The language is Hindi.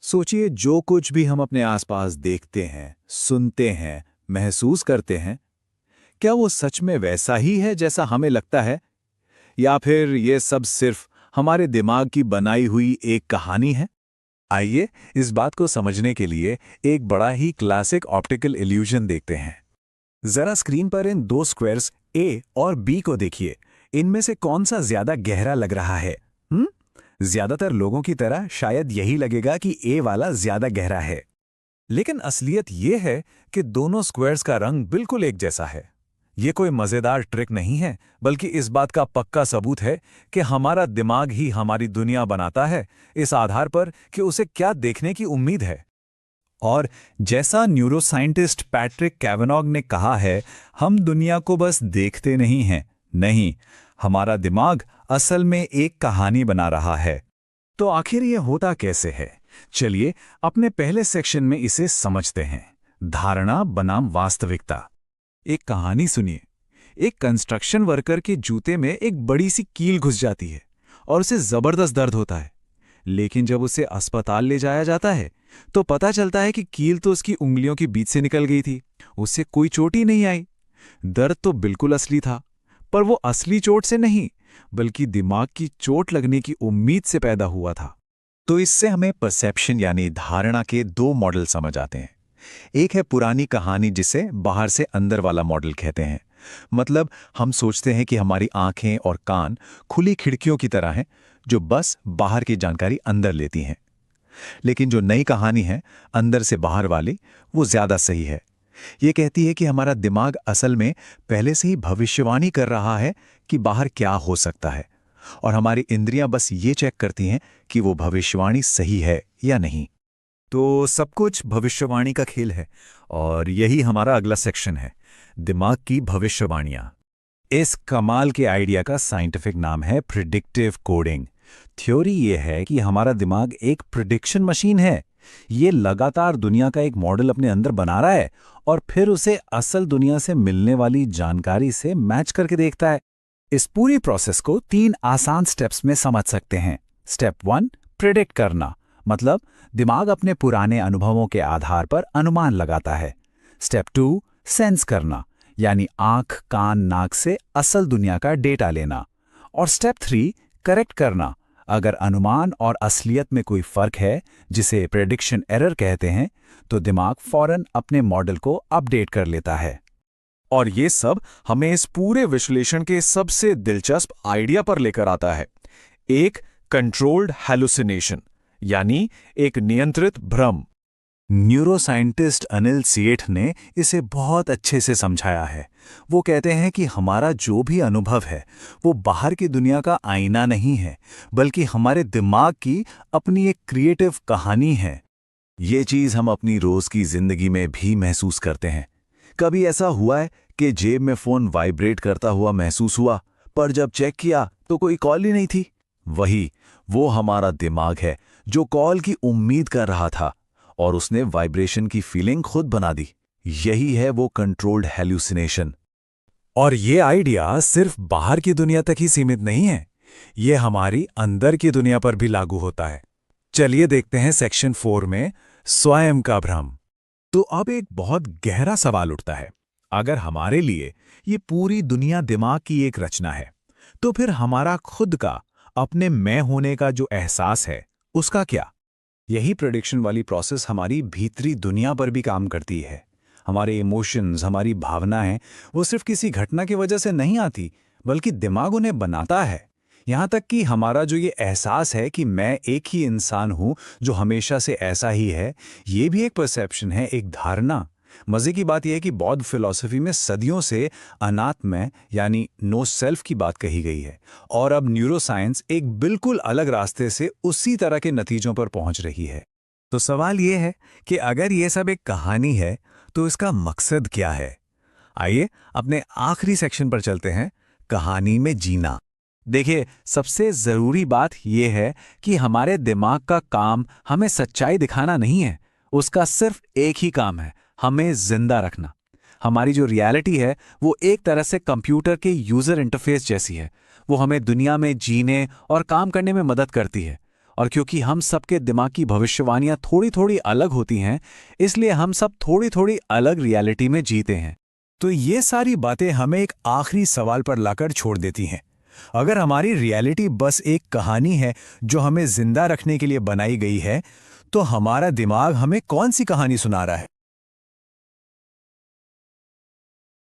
सोचिए, जो कुछ भी हम अपने आसपास देखते हैं, सुनते हैं, महसूस करते हैं, क्या वो सच में वैसा ही है जैसा हमें लगता है? या फिर ये सब सिर्फ हमारे दिमाग की बनाई हुई एक कहानी है? आइए इस बात को समझने के लिए एक बड़ा ही क्लासिक ऑप्टिकल इल्यूजन देखते हैं। जरा स्क्रीन पर इन दो स्क्वायर्स ए और बी को देखिए। इनमें से कौन सा ज्यादा गहरा लग रहा है? ज्यादातर लोगों की तरह शायद यही लगेगा कि ए वाला ज्यादा गहरा है। लेकिन असलियत यह है कि दोनों स्क्वायर्स का रंग बिल्कुल एक जैसा है। ये कोई मजेदार ट्रिक नहीं है, बल्कि इस बात का पक्का सबूत है कि हमारा दिमाग ही हमारी दुनिया बनाता है, इस आधार पर कि उसे क्या देखने की उम्मीद है। और जैसा न्यूरोसाइंटिस्ट पैट्रिक कैवेनॉग ने कहा है, हम दुनिया को बस देखते नहीं हैं, नहीं, हमारा दिमाग असल में एक कहानी बना रहा है। तो आखिर ये होता कैसे है? चलिए अपने पहले सेक्शन में इसे समझते हैं। धारणा बनाम वास्तविकता। एक कहानी सुनिए। एक कंस्ट्रक्शन वर्कर के जूते में एक बड़ी सी कील घुस जाती है और उसे जबरदस्त दर्द होता है। लेकिन जब उसे अस्पताल ले जाया जाता है तो पता चलता है कि कील तो उसकी उंगलियों के बीच से निकल गई थी, उससे कोई चोट ही नहीं आई। दर्द तो बिल्कुल असली था, पर वो असली चोट से नहीं, बल्कि दिमाग की चोट लगने की उम्मीद से पैदा हुआ था। तो इससे हमें परसेप्शन यानी धारणा के दो मॉडल समझ आते हैं। एक है पुरानी कहानी, जिसे बाहर से अंदर वाला मॉडल कहते हैं। मतलब हम सोचते हैं कि हमारी आंखें और कान खुली खिड़कियों की तरह हैं, जो बस बाहर की जानकारी अंदर लेती हैं। लेकिन जो नई कहानी है, अंदर से बाहर वाली, वो ज्यादा सही है। ये कहती है कि हमारा दिमाग असल में पहले से ही भविष्यवाणी कर रहा है कि बाहर क्या हो सकता है, और हमारी इंद्रियां बस ये चेक करती हैं कि वो भविष्यवाणी सही है या नहीं। तो सब कुछ भविष्यवाणी का खेल है, और यही हमारा अगला सेक्शन है, दिमाग की भविष्यवाणियां। इस कमाल के आइडिया का साइंटिफिक नाम है प्रिडिक्टिव कोडिंग। थ्योरी ये है कि हमारा दिमाग एक प्रिडिक्शन मशीन है। ये लगातार दुनिया का एक मॉडल अपने अंदर बना रहा है और फिर उसे असल दुनिया से मिलने वाली जानकारी से मैच करके देखता है। इस पूरी प्रोसेस को 3 आसान स्टेप्स में समझ सकते हैं। स्टेप 1, प्रिडिक्ट करना, मतलब दिमाग अपने पुराने अनुभवों के आधार पर अनुमान लगाता है। स्टेप 2, सेंस करना, यानी आंख, कान, नाक से असल दुनिया का डेटा लेना। और स्टेप 3, करेक्ट करना, अगर अनुमान और असलियत में कोई फर्क है, जिसे प्रेडिक्शन एरर कहते हैं, तो दिमाग फौरन अपने मॉडल को अपडेट कर लेता है। और ये सब हमें इस पूरे विश्लेषण के सबसे दिलचस्प आइडिया पर लेकर आता है, एक कंट्रोल्ड हैलुसिनेशन, यानी एक नियंत्रित भ्रम। न्यूरोसाइंटिस्ट अनिल सेठ ने इसे बहुत अच्छे से समझाया है। वो कहते हैं कि हमारा जो भी अनुभव है, वो बाहर की दुनिया का आईना नहीं है, बल्कि हमारे दिमाग की अपनी एक क्रिएटिव कहानी है। ये चीज़ हम अपनी रोज की जिंदगी में भी महसूस करते हैं। कभी ऐसा हुआ है कि जेब में फोन वाइब्रेट करता हुआ महसूस हुआ, पर जब चेक किया तो कोई कॉल ही नहीं थी। वो हमारा दिमाग है जो कॉल की उम्मीद कर रहा था, और उसने वाइब्रेशन की फीलिंग खुद बना दी। यही है वो कंट्रोल्ड हैल्यूसिनेशन। और ये आइडिया सिर्फ बाहर की दुनिया तक ही सीमित नहीं है, ये हमारी अंदर की दुनिया पर भी लागू होता है। चलिए देखते हैं सेक्शन 4 में स्वयं का भ्रम। तो अब एक बहुत गहरा सवाल उठता है, अगर हमारे लिए ये पूरी दुनिया दिमाग की एक रचना है, तो फिर हमारा खुद का, अपने मैं होने का जो एहसास है, उसका क्या? यही प्रेडिक्शन वाली प्रोसेस हमारी भीतरी दुनिया पर भी काम करती है। हमारे इमोशंस, हमारी भावनाएं, वो सिर्फ किसी घटना की वजह से नहीं आती, बल्कि दिमाग उन्हें बनाता है। यहाँ तक कि हमारा जो ये एहसास है कि मैं एक ही इंसान हूँ जो हमेशा से ऐसा ही है, ये भी एक परसेप्शन है, एक धारणा। मजे की बात यह है कि बौद्ध फिलॉसफी में सदियों से अनात्म यानी नो सेल्फ की बात कही गई है, और अब न्यूरोसाइंस एक बिल्कुल अलग रास्ते से उसी तरह के नतीजों पर पहुंच रही है। तो सवाल यह है कि अगर ये सब एक कहानी है, तो इसका मकसद क्या है? आइए अपने आखिरी सेक्शन पर चलते हैं, कहानी में जीना। देखिए, सबसे जरूरी बात यह है कि हमारे दिमाग का काम हमें सच्चाई दिखाना नहीं है, उसका सिर्फ एक ही काम है, हमें जिंदा रखना। हमारी जो रियलिटी है वो एक तरह से कंप्यूटर के यूजर इंटरफेस जैसी है। वो हमें दुनिया में जीने और काम करने में मदद करती है, और क्योंकि हम सबके दिमाग की भविष्यवाणियां थोड़ी थोड़ी अलग होती हैं, इसलिए हम सब थोड़ी थोड़ी अलग रियलिटी में जीते हैं। तो ये सारी बातें हमें एक आखिरी सवाल पर लाकर छोड़ देती हैं। अगर हमारी रियलिटी बस एक कहानी है जो हमें जिंदा रखने के लिए बनाई गई है, तो हमारा दिमाग हमें कौन सी कहानी सुना रहा है?